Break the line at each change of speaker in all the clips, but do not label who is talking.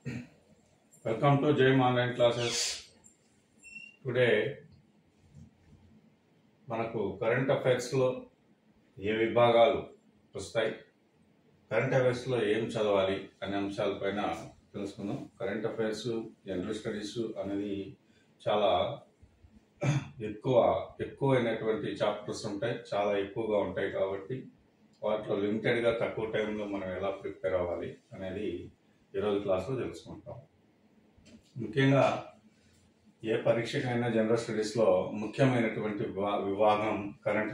Welcome to JM Online Classes. Today మనకు current అఫైర్స్లో ఏ విభాగాలు వస్తాయి, కరెంట్ అఫైర్స్లో ఏం చదవాలి అనే అంశాలపైన తెలుసుకుందాం. కరెంట్ అఫైర్స్, జనరల్ స్టడీస్ అనేది చాలా ఎక్కువైనటువంటి చాప్టర్స్ ఉంటాయి, చాలా ఎక్కువగా ఉంటాయి. కాబట్టి వాటిలో లిమిటెడ్గా తక్కువ టైంలో మనం ఎలా ప్రిపేర్ అవ్వాలి అనేది ఈరోజు క్లాస్లో తెలుసుకుంటాం. ముఖ్యంగా ఏ పరీక్షకైనా జనరల్ స్టడీస్లో ముఖ్యమైనటువంటి విభాగం కరెంట్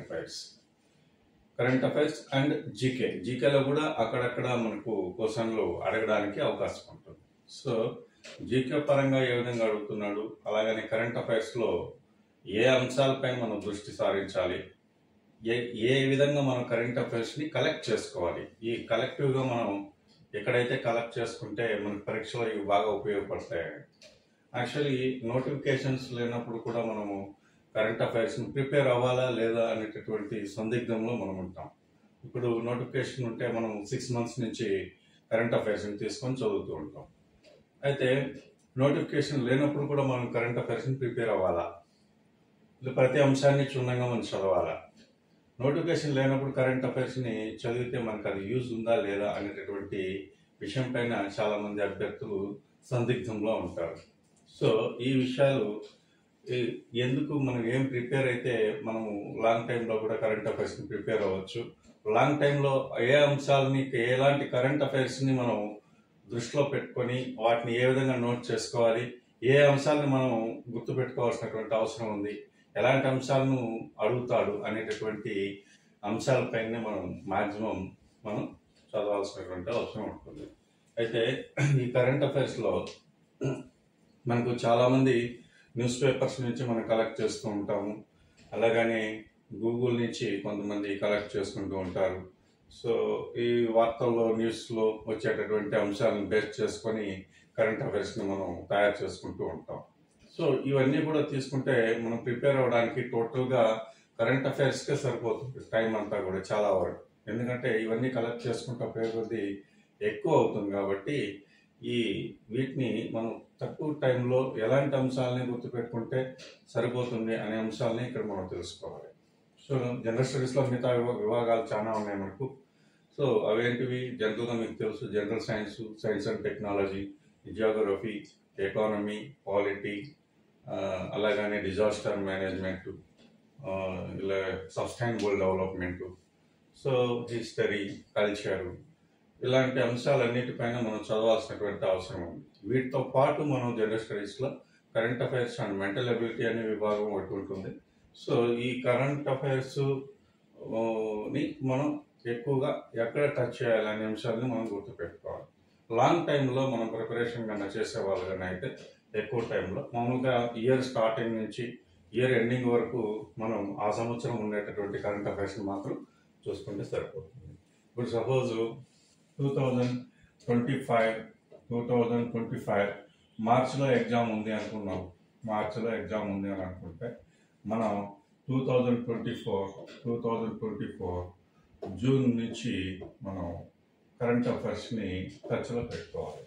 అఫైర్స్ అండ్ జీకేలో కూడా అక్కడక్కడ మనకు క్వశ్చన్లు అడగడానికి అవకాశం ఉంటుంది. సో జీకే పరంగా ఏ విధంగా అడుగుతున్నాడు, అలాగనే కరెంట్ అఫైర్స్లో ఏ అంశాలపై మనం దృష్టి సారించాలి, ఏ విధంగా మనం కరెంట్ అఫైర్స్ని కలెక్ట్ చేసుకోవాలి, ఈ కలెక్టివ్గా మనం ఎక్కడైతే కలెక్ట్ చేసుకుంటే మనకు పరీక్షలో ఇవి బాగా ఉపయోగపడతాయి. యాక్చువల్లీ నోటిఫికేషన్స్ లేనప్పుడు కూడా మనము కరెంట్ అఫైర్స్ని ప్రిపేర్ అవ్వాలా లేదా అనేటటువంటి సందిగ్ధంలో మనం ఉంటాం. ఇప్పుడు నోటిఫికేషన్ ఉంటే మనం 6 months నుంచి కరెంట్ అఫైర్స్ని తీసుకొని చదువుతూ ఉంటాం. అయితే నోటిఫికేషన్ లేనప్పుడు కూడా మనం కరెంట్ అఫైర్స్ని ప్రిపేర్ అవ్వాలా, ప్రతి అంశాన్ని క్షుణ్ణంగా మనం చదవాలా? నోటిఫికేషన్ లేనప్పుడు కరెంట్ అఫైర్స్ని చదివితే మనకు అది యూజ్ ఉందా లేదా అనేటటువంటి విషయం పైన చాలామంది అభ్యర్థులు సందిగ్ధంలో ఉంటారు. సో ఈ విషయాలు ఎందుకు మనం ఏం ప్రిపేర్ అయితే మనము లాంగ్ టైంలో కూడా కరెంట్ అఫైర్స్ని ప్రిపేర్ అవ్వచ్చు. లాంగ్ టైంలో ఏ అంశాలని, ఎలాంటి కరెంట్ అఫైర్స్ని మనం దృష్టిలో పెట్టుకొని వాటిని ఏ విధంగా నోట్ చేసుకోవాలి, ఏ అంశాలని మనం గుర్తుపెట్టుకోవాల్సినటువంటి అవసరం ఉంది, ఎలాంటి అంశాలను అడుగుతాడు అనేటటువంటి అంశాలపైనే మనం మ్యాక్సిమం మనం చదవాల్సినటువంటి అవసరం ఉంటుంది. అయితే ఈ కరెంట్ అఫైర్స్లో మనకు చాలామంది న్యూస్ పేపర్స్ నుంచి మనం కలెక్ట్ చేస్తూ ఉంటాము, అలాగనే గూగుల్ నుంచి కొంతమంది కలెక్ట్ చేసుకుంటూ ఉంటారు. సో ఈ వార్తల్లో, న్యూస్లో వచ్చేటటువంటి అంశాలను బేస్ చేసుకొని కరెంట్ అఫైర్స్ని మనం తయారు చేసుకుంటూ ఉంటాం. సో ఇవన్నీ కూడా తీసుకుంటే మనం ప్రిపేర్ అవ్వడానికి టోటల్గా కరెంట్ అఫైర్స్కే సరిపోతుంది టైం అంతా కూడా చాలా వరకు. ఎందుకంటే ఇవన్నీ కలెక్ట్ చేసుకుంటే ఉపయోగపడి ఎక్కువ అవుతుంది. కాబట్టి వీటిని మనం తక్కువ టైంలో ఎలాంటి అంశాలని గుర్తుపెట్టుకుంటే సరిపోతుంది అనే అంశాలని ఇక్కడ మనం తెలుసుకోవాలి. సో జనరల్ స్టడీస్లో మిగతా విభాగాలు చాలా ఉన్నాయి మనకు. సో అవేంటివి జనరల్గా మీకు తెలుసు: general science and technology, Geography, economy, polity, అలాగనే డిజాస్టర్ మేనేజ్మెంట్, ఇలా sustainable development, so history, culture, ఇలాంటి అంశాలన్నిటిపైన మనం చదవాల్సినటువంటి అవసరం ఉంది. వీటితో పాటు మనం జనరల్ స్టడీస్లో current affairs and mental ability అనే విభాగం ఒకటి ఉంటుంది. సో ఈ కరెంట్ అఫైర్స్ని మనం ఎక్కువగా ఎక్కడ టచ్ చేయాలనే అంశాలని మనం గుర్తుపెట్టుకోవాలి. లాంగ్ టైంలో మనం ప్రిపరేషన్ కన్నా చేసేవాళ్ళు కానీ అయితే ఎక్కువ టైంలో మామూలుగా ఇయర్ స్టార్టింగ్ నుంచి ఇయర్ ఎండింగ్ వరకు మనం ఆ సంవత్సరం ఉండేటటువంటి కరెంట్ అఫైర్స్ని మాత్రం చూసుకుంటే సరిపోతుంది. ఇప్పుడు సపోజ్ 2025 మార్చిలో ఎగ్జామ్ ఉంది అనుకున్నాం. మార్చిలో ఎగ్జామ్ ఉంది అని అనుకుంటే మనం 2024 జూన్ నుంచి మనం కరెంట్ అఫైర్స్ని టచ్లో పెట్టుకోవాలి.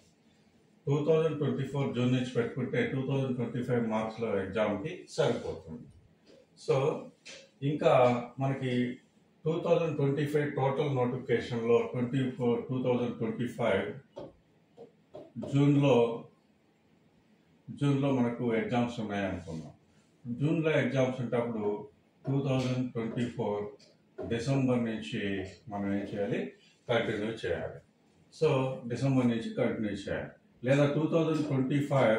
2024 జూన్ నుంచి పెట్టుకుంటే 2025 మార్చ్లో ఎగ్జామ్కి సరిపోతుంది. సో ఇంకా మనకి 2025 టోటల్ నోటిఫికేషన్లో 2025 జూన్లో మనకు ఎగ్జామ్స్ ఉన్నాయి అనుకున్నాం. జూన్లో ఎగ్జామ్స్ ఉంటప్పుడు 2024 డిసెంబర్ నుంచి మనం ఏం చేయాలి, కంటిన్యూ చేయాలి. సో డిసెంబర్ నుంచి కంటిన్యూ చేయాలి. లేదా 2025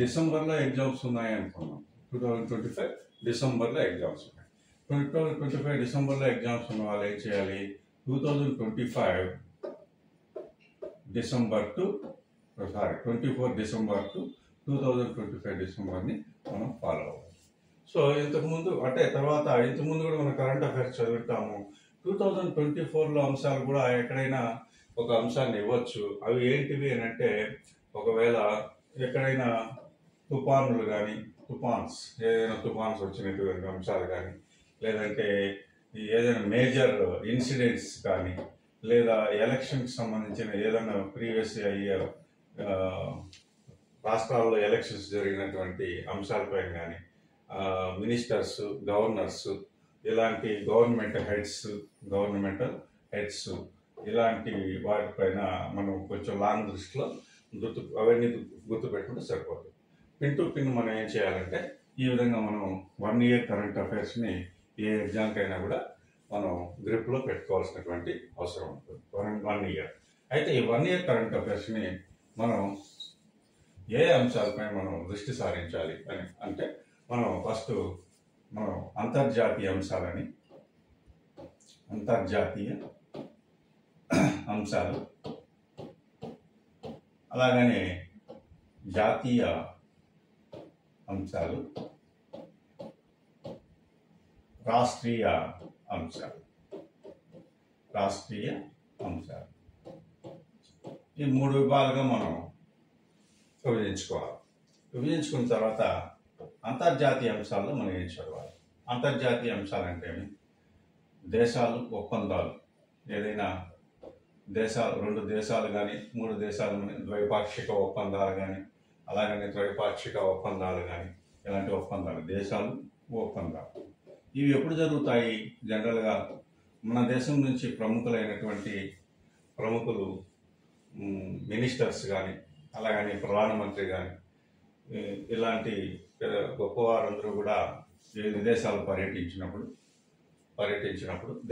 డిసెంబర్లో ఎగ్జామ్స్ ఉన్నాయి అనుకున్నాం. 2025 డిసెంబర్లో ఎగ్జామ్స్ ఉన్నాయి. 2025 డిసెంబర్లో ఎగ్జామ్స్ ఉన్న వాళ్ళు ఏం చేయాలి, 2024 డిసెంబర్ టు 2025 డిసెంబర్ని మనం ఫాలో అవ్వాలి. సో ఇంతకుముందు కూడా మనం కరెంట్ అఫైర్స్ చదువుతాము. 2024లో అంశాలు కూడా ఎక్కడైనా ఒక అంశాన్ని ఇవ్వచ్చు. అవి ఏంటివి అని అంటే, ఒకవేళ ఎక్కడైనా ఏదైనా తుఫాన్స్ వచ్చినటువంటి అంశాలు కానీ, లేదంటే ఏదైనా మేజర్ ఇన్సిడెంట్స్ కానీ, లేదా ఎలక్షన్కి సంబంధించిన ఏదైనా ప్రీవియస్ అయ్యే రాష్ట్రాల్లో ఎలక్షన్స్ జరిగినటువంటి అంశాలపైన కానీ మినిస్టర్స్, గవర్నర్స్, ఇలాంటి గవర్నమెంటల్ హెడ్స్ ఇలాంటి వాటిపైన మనం కొంచెం లాంగ్ దృష్టిలో అవన్నీ గుర్తుపెట్టుకుంటే సరిపోతుంది. పిన్ టు పిన్ మనం ఏం చేయాలంటే ఈ విధంగా మనం 1 year కరెంట్ అఫైర్స్ని ఏ ఎగ్జామ్కైనా కూడా మనం గ్రిప్లో పెట్టుకోవాల్సినటువంటి అవసరం ఉంటుంది. 1 year. అయితే ఈ 1 year కరెంట్ అఫైర్స్ని మనం ఏ అంశాలపై మనం దృష్టి సారించాలి అని అంటే మనం ఫస్ట్ మనం అంతర్జాతీయ అంశాలు, అలాగనే జాతీయ అంశాలు, రాష్ట్రీయ అంశాలు ఈ 3 విభాగాలుగా మనం విభజించుకోవాలి. విభజించుకున్న తర్వాత అంతర్జాతీయ అంశాల్లో మనం ఏం చదవాలి? అంతర్జాతీయ అంశాలు అంటే దేశాలు, ఒప్పందాలు, ఏదైనా దేశాలు 2 దేశాలు కానీ 3 దేశాలు కానీ ద్వైపాక్షిక ఒప్పందాలు కానీ అలాగనే ద్వైపాక్షిక ఒప్పందాలు కానీ ఇలాంటి ఒప్పందాలు, దేశాలు, ఒప్పందాలు ఇవి ఎప్పుడు జరుగుతాయి? జనరల్గా మన దేశం నుంచి ప్రముఖులు మినిస్టర్స్ కానీ అలాగని ప్రధానమంత్రి కానీ ఇలాంటి గొప్పవారందరూ కూడా విదేశాలు పర్యటించినప్పుడు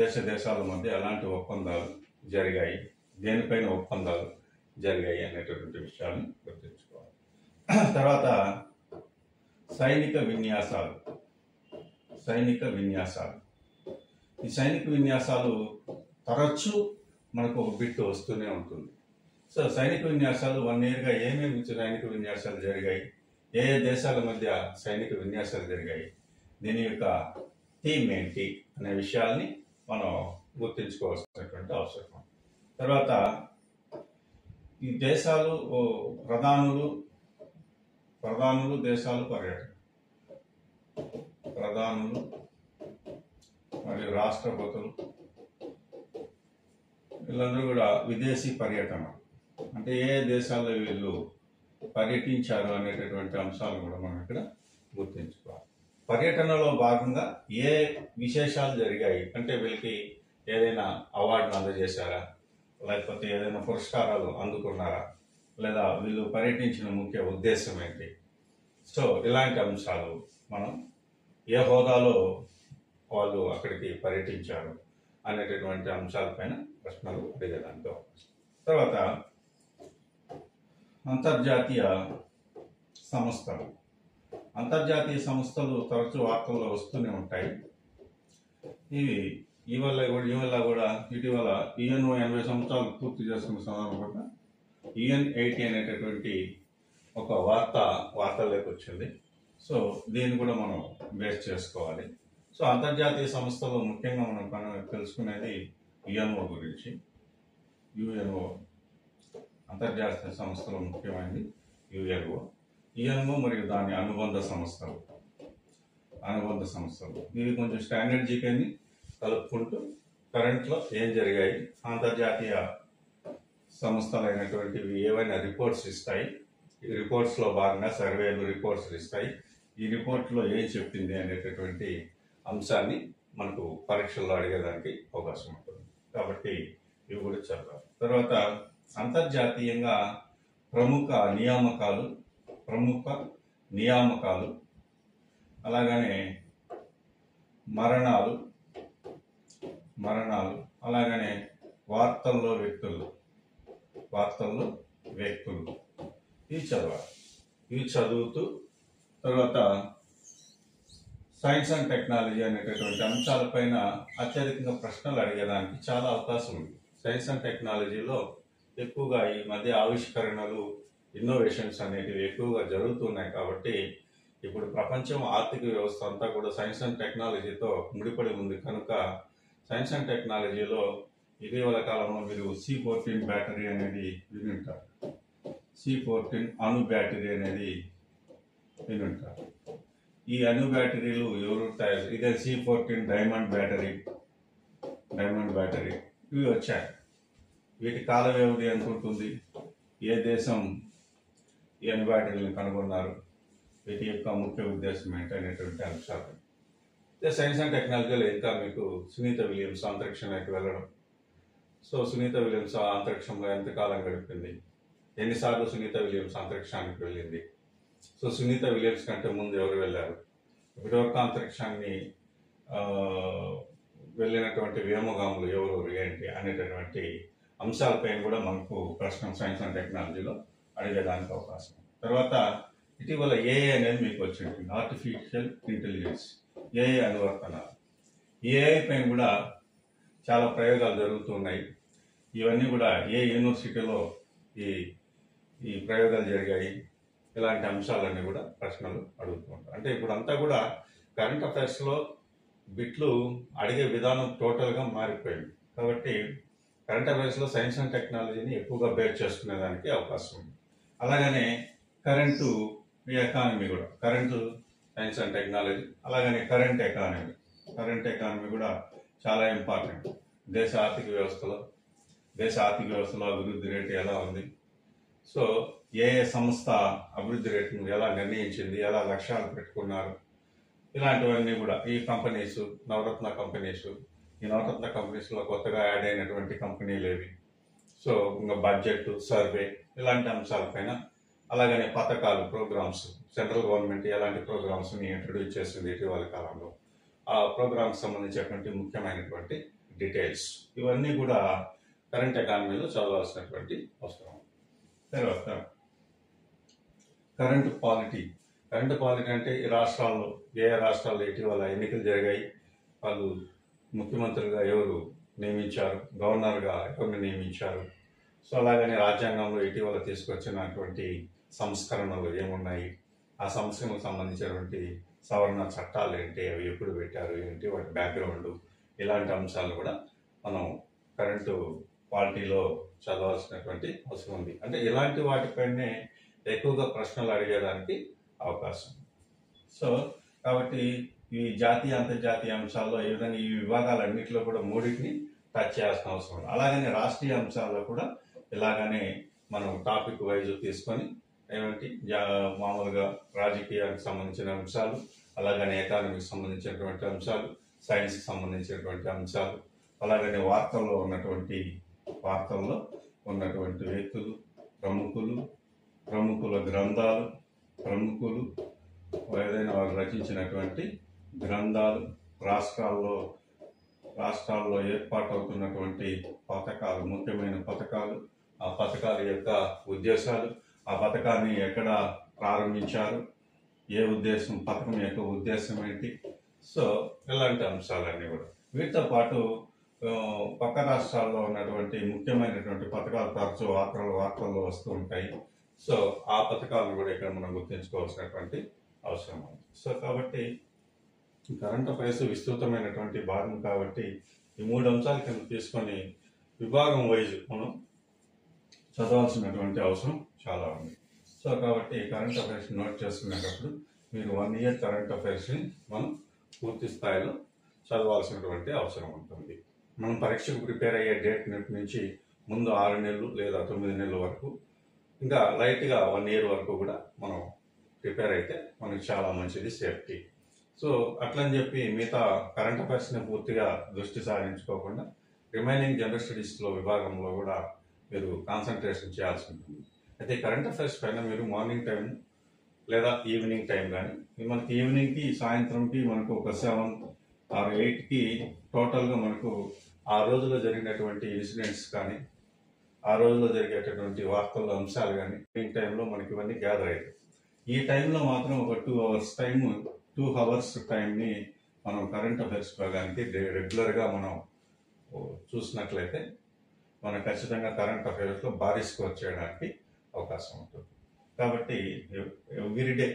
దేశాల మధ్య ఎలాంటి ఒప్పందాలు జరిగాయి, దేనిపైన ఒప్పందాలు జరిగాయి అనేటటువంటి విషయాన్ని గుర్తుంచుకోవాలి. తర్వాత సైనిక విన్యాసాలు. ఈ సైనిక విన్యాసాలు తరచూ మనకు ఒక బిట్ వస్తూనే ఉంటుంది. సో సైనిక విన్యాసాలు 1 yearగా ఏమేమి సైనిక విన్యాసాలు జరిగాయి, ఏ దేశాల మధ్య సైనిక విన్యాసాలు జరిగాయి, దీని యొక్క థీమ్ ఏంటి అనే విషయాల్ని మనం గుర్తించుకోవాల్సినటువంటి అవసరం. తర్వాత ఈ దేశాలు, ప్రధానులు, దేశాలు, ప్రధానులు మరియు రాష్ట్రపతులు వీళ్ళందరూ కూడా విదేశీ పర్యటన అంటే ఏ దేశాల్లో వీళ్ళు పర్యటించారు అనేటటువంటి అంశాలను కూడా మనం ఇక్కడ గుర్తించుకోవాలి. పర్యటనలో భాగంగా ఏ విశేషాలు జరిగాయి అంటే వీళ్ళకి ఏదైనా అవార్డును అందజేశారా, లేకపోతే ఏదైనా పురస్కారాలు అందుకున్నారా, లేదా వీళ్ళు పర్యటించిన ముఖ్య ఉద్దేశం ఏంటి, సో ఇలాంటి అంశాలు మనం ఏ హోదాలో వాళ్ళు అక్కడికి పర్యటించారు అనేటటువంటి అంశాలపైన ప్రశ్నలు అడిగేదానికి అవకాశం. తర్వాత అంతర్జాతీయ సంస్థలు తరచూ వార్తల్లో వస్తూనే ఉంటాయి. ఇటీవల యుఎన్ఓ 80 సంవత్సరాలు పూర్తి చేసుకున్న సందర్భంగా UN80 అనేటటువంటి ఒక వార్తల్లోకి వచ్చింది. సో దీన్ని కూడా మనం బేస్ చేసుకోవాలి. సో అంతర్జాతీయ సంస్థలు ముఖ్యంగా మనం తెలుసుకునేది యుఎన్ఓ గురించి. యుఎన్ఓ అంతర్జాతీయ సంస్థలు ముఖ్యమైనది యుఎన్ఓ మరియు దాని అనుబంధ సంస్థలు ఇవి కొంచెం స్టాండర్డ్ జీకేని కలుపుకుంటూ కరెంట్లో ఏం జరిగాయి, అంతర్జాతీయ సంస్థలు అయినటువంటివి ఏవైనా రిపోర్ట్స్ ఇస్తాయి, ఈ రిపోర్ట్స్లో భాగంగా సర్వేలు రిపోర్ట్స్ ఇస్తాయి, ఈ రిపోర్ట్లో ఏం చెప్పింది అనేటటువంటి అంశాన్ని మనకు పరీక్షల్లో అడిగేదానికి అవకాశం ఉంటుంది. కాబట్టి ఇవి కూడా చదవాలి. తర్వాత అంతర్జాతీయంగా ప్రముఖ నియామకాలు అలాగనే మరణాలు అలాగనే వార్తల్లో వ్యక్తులు ఇవి చదవాలి. ఇవి చదువుతూ తర్వాత సైన్స్ అండ్ టెక్నాలజీ అనేటటువంటి అంశాలపైన అత్యధికంగా ప్రశ్నలు అడిగేదానికి చాలా అవకాశం ఉంది. సైన్స్ అండ్ టెక్నాలజీలో ఎక్కువగా ఈ మధ్య ఆవిష్కరణలు, ఇన్నోవేషన్స్ అనేటివి ఎక్కువగా జరుగుతున్నాయి. కాబట్టి ఇప్పుడు ప్రపంచం ఆర్థిక వ్యవస్థ అంతా కూడా సైన్స్ అండ్ టెక్నాలజీతో ముడిపడి ఉంది. కనుక సైన్స్ అండ్ టెక్నాలజీలో ఇటీవల కాలంలో మీరు C14 బ్యాటరీ అనేది వినుంటారు. C14 అణు బ్యాటరీ అనేది వినుంటారు. ఈ అణు బ్యాటరీలు ఎవరు తయారు, ఇదే C14 డైమండ్ బ్యాటరీ ఇవి వచ్చాయి. వీటి కాల వ్యవధి ఎంత ఉంటుంది, ఏ దేశం ఈ యాంటీబాడీలను కనుగొన్నారు, వీటి యొక్క ముఖ్య ఉద్దేశం ఏంటనేటువంటి అంశాలు. సైన్స్ అండ్ టెక్నాలజీలో ఇంకా మీకు సునీత విలియమ్స్ అంతరిక్షంలోకి వెళ్ళడం. సో సునీత విలియమ్స్ అంతరిక్షంలో ఎంతకాలం గడిపింది, ఎన్నిసార్లు సునీత విలియమ్స్ అంతరిక్షానికి వెళ్ళింది, సో సునీత విలియమ్స్ కంటే ముందు ఎవరు వెళ్ళారు, ఇప్పటివరకు అంతరిక్షాన్ని వెళ్ళినటువంటి వ్యోమగాములు ఎవరు ఏంటి అనేటటువంటి అంశాలపైన కూడా మనకు ప్రశ్న సైన్స్ అండ్ టెక్నాలజీలో అడిగేదానికి అవకాశం. తర్వాత ఇటీవల ఏఐ అనేది మీకు వచ్చింది, ఆర్టిఫిషియల్ ఇంటెలిజెన్స్, ఏఐ అనువర్తనాలు. ఏఐ పైన కూడా చాలా ప్రయోగాలు జరుగుతున్నాయి. ఇవన్నీ కూడా ఏ యూనివర్సిటీలో ఈ ఈ ప్రయోగాలు జరిగాయి, ఇలాంటి అంశాలన్నీ కూడా ప్రశ్నలు అడుగుతుంటారు. అంటే ఇప్పుడు అంతా కూడా కరెంట్ అఫైర్స్లో బిట్లు అడిగే విధానం టోటల్గా మారిపోయింది. కాబట్టి కరెంట్ అఫైర్స్లో సైన్స్ అండ్ టెక్నాలజీని ఎక్కువగా బేర్ చేసుకునేదానికి అవకాశం ఉంది. అలాగనే కరెంటు ఎకానమీ కూడా, కరెంటు సైన్స్ అండ్ టెక్నాలజీ, అలాగనే కరెంట్ ఎకానమీ కూడా చాలా ఇంపార్టెంట్. దేశ ఆర్థిక వ్యవస్థలో అభివృద్ధి రేటు ఎలా ఉంది, సో ఏ సంస్థ అభివృద్ధి రేటును ఎలా నిర్ణయించింది, ఎలా లక్ష్యాలు పెట్టుకున్నారు, ఇలాంటివన్నీ కూడా ఈ కంపెనీస్, నవరత్న కంపెనీస్లో కొత్తగా యాడ్ అయినటువంటి కంపెనీలు ఏవి, సో ఇంకా బడ్జెట్, సర్వే, ఇలాంటి అంశాలపైన, అలాగనే పథకాలు, ప్రోగ్రామ్స్, సెంట్రల్ గవర్నమెంట్ ఎలాంటి ప్రోగ్రామ్స్ని ఇంట్రడ్యూస్ చేసింది ఇటీవల కాలంలో, ఆ ప్రోగ్రామ్కి సంబంధించినటువంటి ముఖ్యమైనటువంటి డీటెయిల్స్, ఇవన్నీ కూడా కరెంట్ ఎకానమీలో చదవాల్సినటువంటి అవసరం. తర్వాత కరెంట్ పాలిటీ అంటే ఈ రాష్ట్రాల్లో ఏ రాష్ట్రాల్లో ఇటీవల ఎన్నికలు జరిగాయి, వాళ్ళు ముఖ్యమంత్రులుగా ఎవరు నియమించారు, గవర్నర్గా ఎవరిని నియమించారు, సో అలాగనే రాజ్యాంగంలో ఇటీవల తీసుకొచ్చినటువంటి సంస్కరణలు ఏమున్నాయి, ఆ సంస్కరణకు సంబంధించినటువంటి సవరణ చట్టాలు ఏంటి, అవి ఎప్పుడు పెట్టారు ఏంటి, వాటి బ్యాక్గ్రౌండ్, ఇలాంటి అంశాలు కూడా మనం కరెంటు పాలిటీలో చదవాల్సినటువంటి అవసరం ఉంది. అంటే ఇలాంటి వాటిపైనే ఎక్కువగా ప్రశ్నలు అడిగేదానికి అవకాశం. సో కాబట్టి ఈ జాతీయ అంతర్జాతీయ అంశాల్లో ఈ విధంగా ఈ విభాగాలన్నింటిలో కూడా మూడింటిని టచ్ చేయాల్సిన అవసరం ఉంది. అలాగనే రాష్ట్రీయ అంశాల్లో కూడా ఇలాగనే మనం టాపిక్ వైజ్ తీసుకొని మామూలుగా రాజకీయానికి సంబంధించిన అంశాలు, అలాగనే ఎకానమీకి సంబంధించినటువంటి అంశాలు, సైన్స్కి సంబంధించినటువంటి అంశాలు, అలాగనే వార్తల్లో ఉన్నటువంటి వ్యక్తులు, ప్రముఖుల గ్రంథాలు, ఏదైనా వారు రచించినటువంటి గ్రంథాలు, రాష్ట్రాల్లో ఏర్పాటవుతున్నటువంటి పథకాలు, ముఖ్యమైన పథకాలు, ఆ పథకాల యొక్క ఉద్దేశాలు, ఆ పథకాన్ని ఎక్కడ ప్రారంభించారు, పథకం యొక్క ఉద్దేశం ఏంటి, సో ఇలాంటి అంశాలన్నీ కూడా. వీటితో పాటు పక్క రాష్ట్రాల్లో ఉన్నటువంటి ముఖ్యమైనటువంటి పథకాలు తరచూ వార్తల్లో వస్తూ ఉంటాయి. సో ఆ పథకాలను కూడా ఇక్కడ మనం గుర్తించుకోవాల్సినటువంటి అవసరం ఉంది. సో కాబట్టి కరెంట్ అఫైర్స్ విస్తృతమైనటువంటి భాగం కాబట్టి ఈ 3 అంశాల కింద తీసుకొని విభాగం వైజ్ మనం చదవాల్సినటువంటి అవసరం చాలా ఉంది. సో కాబట్టి కరెంట్ అఫైర్స్ నోట్ చేసుకునేటప్పుడు మీరు 1 ఇయర్ కరెంట్ అఫైర్స్ని మనం పూర్తి స్థాయిలో చదవాల్సినటువంటి అవసరం ఉంటుంది. మనం పరీక్షకు ప్రిపేర్ అయ్యే డేట్ నుంచి ముందు 6 నెలలు లేదా 9 నెలల వరకు, ఇంకా లైట్గా 1 ఇయర్ వరకు కూడా మనం ప్రిపేర్ అయితే మనకి చాలా మంచిది, సేఫ్టీ. సో అట్లని చెప్పి మిగతా కరెంట్ అఫైర్స్ని పూర్తిగా దృష్టి సారించుకోకుండా రిమైనింగ్ జనరల్ స్టడీస్లో విభాగంలో కూడా మీరు కాన్సన్ట్రేషన్ చేయాల్సి ఉంటుంది. అయితే కరెంట్ అఫైర్స్ పైన మీరు మార్నింగ్ టైం లేదా ఈవినింగ్ టైం కానీ, మనకి ఈవినింగ్కి సాయంత్రంకి మనకు ఒక 7 or 8కి టోటల్గా మనకు ఆ రోజులో జరిగినటువంటి ఇన్సిడెంట్స్ కానీ, ఆ రోజులో జరిగేటటువంటి వార్తల అంశాలు కానీ ఈవినింగ్ టైంలో మనకి ఇవన్నీ గ్యాదర్ అవుతాయి. ఈ టైంలో మాత్రం ఒక 2 hours టైంని మనం కరెంట్ అఫైర్స్ భాగానికి రెగ్యులర్గా మనం చూసినట్లయితే మనం ఖచ్చితంగా కరెంట్ అఫైర్స్లో భారీ స్కోర్ చేయడానికి అవకాశం ఉంటుంది. కాబట్టి ఎవ్రీడే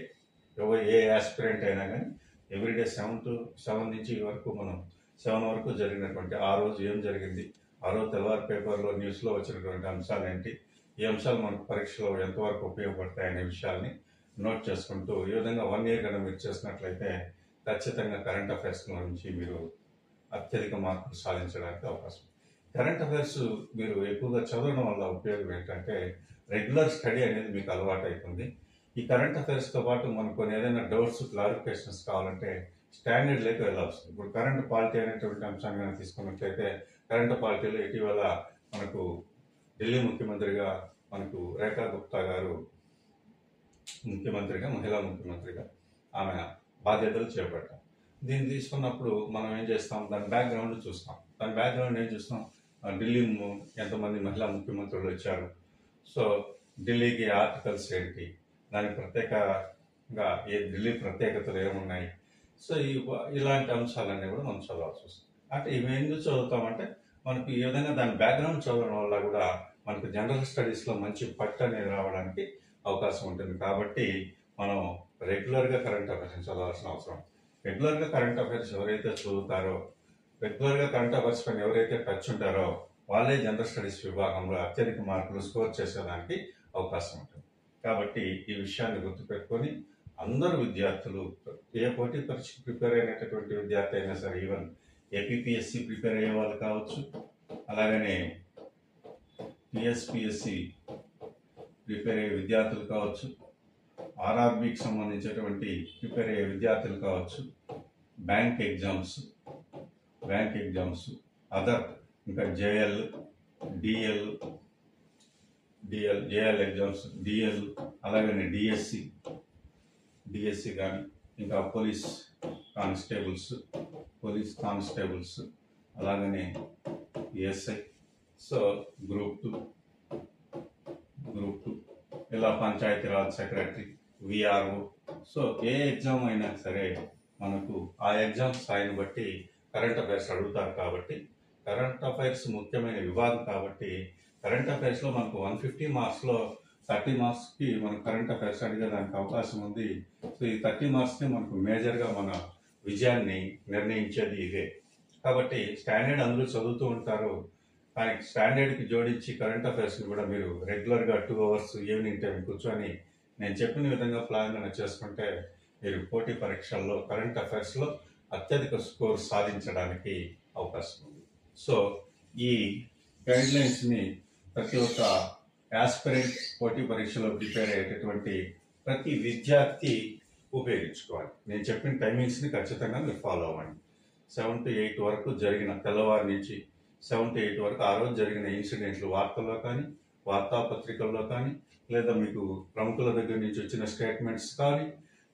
ఏ ఆస్పిరెంట్ అయినా కానీ ఎవ్రీడే 7 నుంచి వరకు మనం 7 వరకు జరిగినటువంటి ఆ రోజు ఏం జరిగింది, ఆ రోజు తెల్లవారి పేపర్లో న్యూస్లో వచ్చినటువంటి అంశాలు ఏంటి, ఈ అంశాలు మనకు పరీక్షలో ఎంతవరకు ఉపయోగపడతాయి అనే విషయాల్ని నోట్ చేసుకుంటూ ఈ విధంగా 1 ఇయర్ కనుక మీరు చేసినట్లయితే ఖచ్చితంగా కరెంట్ అఫైర్స్ నుంచి మీరు అత్యధిక మార్కులు సాధించడానికి అవకాశం. కరెంట్ అఫైర్స్ మీరు ఎక్కువగా చదవడం వల్ల ఉపయోగం ఏంటంటే రెగ్యులర్ స్టడీ అనేది మీకు అలవాటు అవుతుంది. ఈ కరెంట్ అఫైర్స్తో పాటు మనకు కొన్ని ఏదైనా డౌట్స్ క్లారిఫికేషన్స్ కావాలంటే స్టాండర్డ్లోకి వెళ్ళాల్సింది. ఇప్పుడు కరెంట్ పాలిటీ అనేటువంటి అంశాన్ని కనుక తీసుకున్నట్లయితే కరెంట్ పాలిటీలో ఇటీవల మనకు ఢిల్లీ ముఖ్యమంత్రిగా మనకు రేఖా గుప్తా గారు మహిళా ముఖ్యమంత్రిగా ఆమె బాధ్యతలు చేపట్టాం. దీన్ని తీసుకున్నప్పుడు మనం ఏం చేస్తాం, దాని బ్యాక్గ్రౌండ్ చూస్తాం. దాని బ్యాక్గ్రౌండ్ ఏం చూస్తాం, ఢిల్లీ ఎంతమంది మహిళా ముఖ్యమంత్రులు వచ్చారు, సో ఢిల్లీకి ఆర్టికల్స్ ఏంటి, దానికి ప్రత్యేకంగా ఢిల్లీ ప్రత్యేకతలు ఏమున్నాయి, సో ఇలాంటి అంశాలన్నీ కూడా మనం చదవాల్సి వస్తుంది. అంటే ఇవి ఎందుకు చదువుతామంటే మనకు ఈ విధంగా దాని బ్యాక్గ్రౌండ్ చదవడం వల్ల కూడా మనకు జనరల్ స్టడీస్లో మంచి పట్టు అనేది రావడానికి అవకాశం ఉంటుంది. కాబట్టి మనం రెగ్యులర్గా కరెంట్ అఫైర్స్ చదవాల్సిన అవసరం. రెగ్యులర్గా కరెంట్ అఫైర్స్ ఎవరైతే చదువుతారో, రెగ్యులర్గా కరెంట్ అఫైర్స్ పైన ఎవరైతే టచ్ ఉంటారో వాళ్ళే జనరల్ స్టడీస్ విభాగంలో అత్యధిక మార్కులు స్కోర్ చేసేదానికి అవకాశం ఉంటుంది. కాబట్టి ఈ విషయాన్ని గుర్తుపెట్టుకొని అందరూ విద్యార్థులు, ఏ పోటీ పరీక్షకు ప్రిపేర్ అయినటువంటి విద్యార్థి అయినా సరే, ఈవెన్ ఏపీపీఎస్సి ప్రిపేర్ అయ్యే వాళ్ళు కావచ్చు, అలాగనే టీఎస్పీఎస్సి ప్రిపేర్ అయ్యే విద్యార్థులు కావచ్చు, ఆర్ఆర్బికి సంబంధించినటువంటి ప్రిపేర్ అయ్యే విద్యార్థులు కావచ్చు, బ్యాంక్ ఎగ్జామ్స్, అదర్ ఇంకా జేఎల్ ఎగ్జామ్స్, డిఎల్, అలాగనే డిఎస్సి కానీ, ఇంకా పోలీస్ కానిస్టేబుల్స్, అలాగనే ఎస్ఐ, సో గ్రూప్ టూ, ఇలా పంచాయతీరాజ్ సెక్రటరీ, విఆర్ఓ, సో ఏ ఎగ్జామ్ అయినా సరే మనకు ఆ ఎగ్జామ్ స్థాయిని బట్టి కరెంట్ అఫైర్స్ అడుగుతారు. కాబట్టి కరెంట్ అఫైర్స్ ముఖ్యమైన విభాగం కాబట్టి కరెంట్ అఫైర్స్లో మనకు 150 మార్క్స్లో 30 మార్క్స్కి మనకు కరెంట్ అఫైర్స్ అడిగేదానికి అవకాశం ఉంది. సో ఈ 30 మార్క్స్ని మనకు మేజర్గా మన విజయాన్ని నిర్ణయించేది ఇదే. కాబట్టి స్టాండర్డ్ అందరూ చదువుతూ ఉంటారు, కానీ స్టాండర్డ్కి జోడించి కరెంట్ అఫైర్స్ని కూడా మీరు రెగ్యులర్గా 2 అవర్స్ ఈవినింగ్ టైం కూర్చొని నేను చెప్పిన విధంగా ప్లాన్ చేసుకుంటే మీరు పోటీ పరీక్షల్లో కరెంట్ అఫైర్స్లో అత్యధిక స్కోర్ సాధించడానికి అవకాశం ఉంది. సో ఈ గైడ్లైన్స్ని ప్రతి ఒక్క యాస్పిరెంట్ పోటీ పరీక్షలో ప్రిపేర్ అయ్యేటటువంటి ప్రతి విద్యార్థి ఉపయోగించుకోవాలి. నేను చెప్పిన టైమింగ్స్ని ఖచ్చితంగా మీరు ఫాలో అవ్వండి. 7 to 8 వరకు జరిగిన, తెల్లవారి నుంచి 7 to 8 వరకు ఆ రోజు జరిగిన ఇన్సిడెంట్లు వార్తల్లో కానీ, వార్తాపత్రికల్లో కానీ, లేదా మీకు ప్రముఖుల దగ్గర నుంచి వచ్చిన స్టేట్మెంట్స్ కానీ,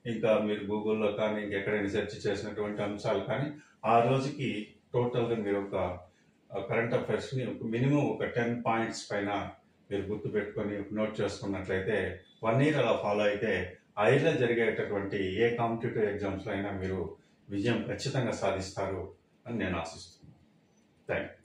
ఇంకా మీరు గూగుల్లో కానీ ఇంకెక్కడైనా సెర్చ్ చేసినటువంటి అంశాలు కానీ, ఆ రోజుకి టోటల్గా మీరు ఒక కరెంట్ అఫైర్స్ని మినిమం ఒక 10 పాయింట్స్ పైన మీరు గుర్తుపెట్టుకొని నోట్ చేసుకున్నట్లయితే 1 year అలా ఫాలో అయితే ఆ ఇయర్లో జరిగేటటువంటి ఏ కాంపిటేటివ్ ఎగ్జామ్స్లో అయినా మీరు విజయం ఖచ్చితంగా సాధిస్తారు అని నేను ఆశిస్తున్నాను. Thank you.